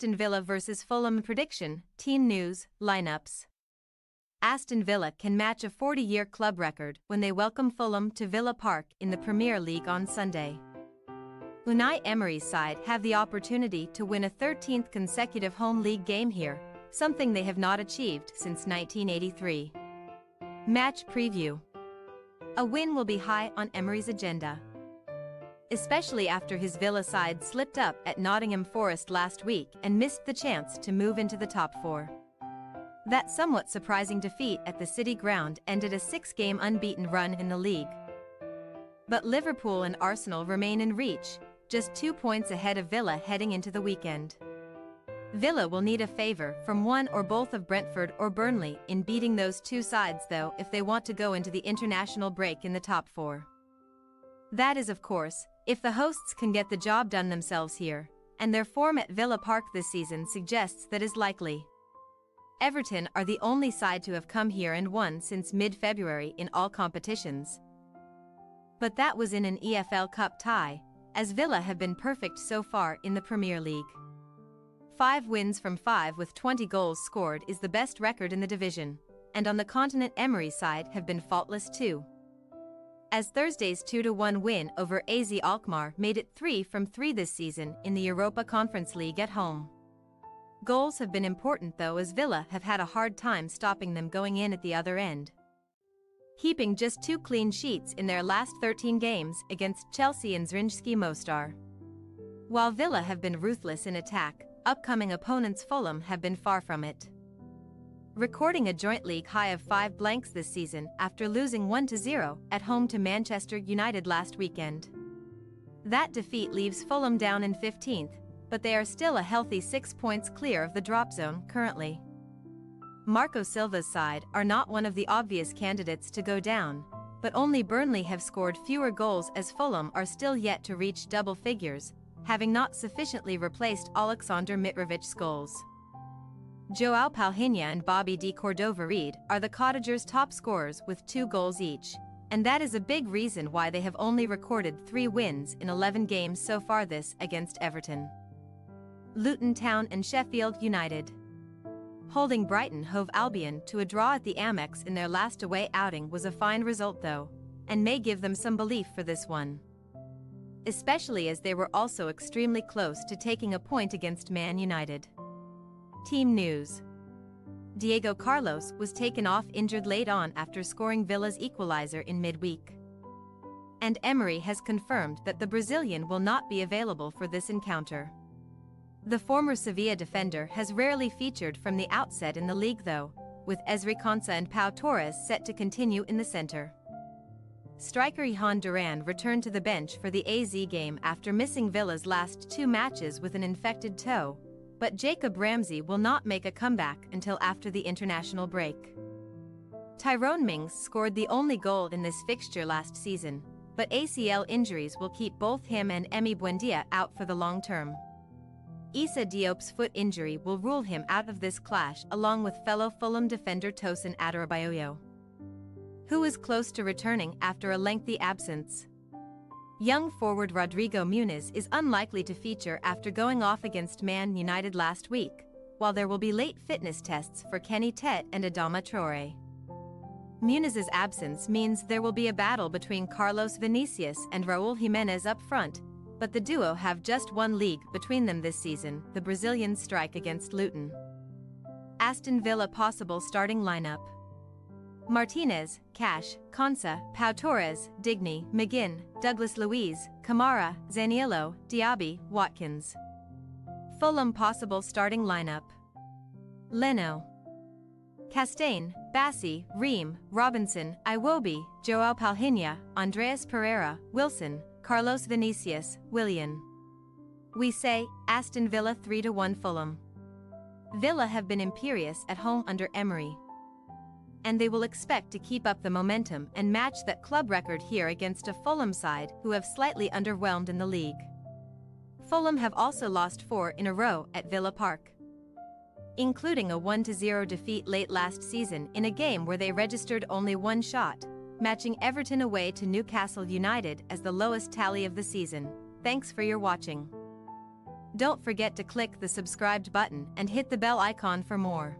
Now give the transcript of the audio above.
Aston Villa vs Fulham prediction, team news, lineups. Aston Villa can match a 40-year club record when they welcome Fulham to Villa Park in the Premier League on Sunday. Unai Emery's side have the opportunity to win a 13th consecutive home league game here, something they have not achieved since 1983. Match preview. A win will be high on Emery's agenda, especially after his Villa side slipped up at Nottingham Forest last week and missed the chance to move into the top four. That somewhat surprising defeat at the City Ground ended a 6-game unbeaten run in the league. But Liverpool and Arsenal remain in reach, just 2 points ahead of Villa heading into the weekend. Villa will need a favour from one or both of Brentford or Burnley in beating those two sides though if they want to go into the international break in the top four. That is, of course, if the hosts can get the job done themselves here, and their form at Villa Park this season suggests that is likely. Everton are the only side to have come here and won since mid-February in all competitions. But that was in an EFL Cup tie, as Villa have been perfect so far in the Premier League. 5 wins from 5 with 20 goals scored is the best record in the division, and on the continent Emery's side have been faultless too, as Thursday's 2-1 win over AZ Alkmaar made it 3 from 3 this season in the Europa Conference League at home. Goals have been important though, as Villa have had a hard time stopping them going in at the other end, heaping just 2 clean sheets in their last 13 games against Chelsea and Zrinjski Mostar. While Villa have been ruthless in attack, upcoming opponents Fulham have been far from it, recording a joint league high of 5 blanks this season after losing 1-0 at home to Manchester United last weekend. That defeat leaves Fulham down in 15th, but they are still a healthy 6 points clear of the drop zone currently. Marco Silva's side are not one of the obvious candidates to go down, but only Burnley have scored fewer goals, as Fulham are still yet to reach double figures, having not sufficiently replaced Alexander Mitrovic's goals. João Palhinha and Bobby de Cordova-Reid are the Cottagers' top scorers with 2 goals each, and that is a big reason why they have only recorded 3 wins in 11 games so far this against Everton, Luton Town and Sheffield United. Holding Brighton Hove Albion to a draw at the Amex in their last away outing was a fine result though, and may give them some belief for this one, especially as they were also extremely close to taking a point against Man United. Team news. Diego Carlos was taken off injured late on after scoring Villa's equalizer in midweek, and Emery has confirmed that the Brazilian will not be available for this encounter. The former Sevilla defender has rarely featured from the outset in the league though, with Ezri Konsa and Pau Torres set to continue in the center. Striker Ihan Duran returned to the bench for the AZ game after missing Villa's last 2 matches with an infected toe, but Jacob Ramsey will not make a comeback until after the international break. Tyrone Mings scored the only goal in this fixture last season, but ACL injuries will keep both him and Emi Buendia out for the long term. Issa Diop's foot injury will rule him out of this clash along with fellow Fulham defender Tosin Adarabioyo, who is close to returning after a lengthy absence. Young forward Rodrigo Muniz is unlikely to feature after going off against Man United last week, while there will be late fitness tests for Kenny Tet and Adama Traore. Muniz's absence means there will be a battle between Carlos Vinicius and Raul Jimenez up front, but the duo have just 1 league between them this season, the Brazilians strike against Luton. Aston Villa possible starting lineup: Martinez, Cash, Konsa, Pau Torres, Digny, McGinn, Douglas Luiz, Kamara, Zaniolo, Diaby, Watkins. Fulham possible starting lineup: Leno, Castane, Bassi, Ream, Robinson, Iwobi, João Palhinha, Andreas Pereira, Wilson, Carlos Vinicius, Willian. We say, Aston Villa 3-1 Fulham. Villa have been imperious at home under Emery, and they will expect to keep up the momentum and match that club record here against a Fulham side who have slightly underwhelmed in the league. Fulham have also lost 4 in a row at Villa Park, including a 1-0 defeat late last season in a game where they registered only 1 shot, matching Everton away to Newcastle United as the lowest tally of the season. Thanks for your watching. Don't forget to click the subscribed button and hit the bell icon for more.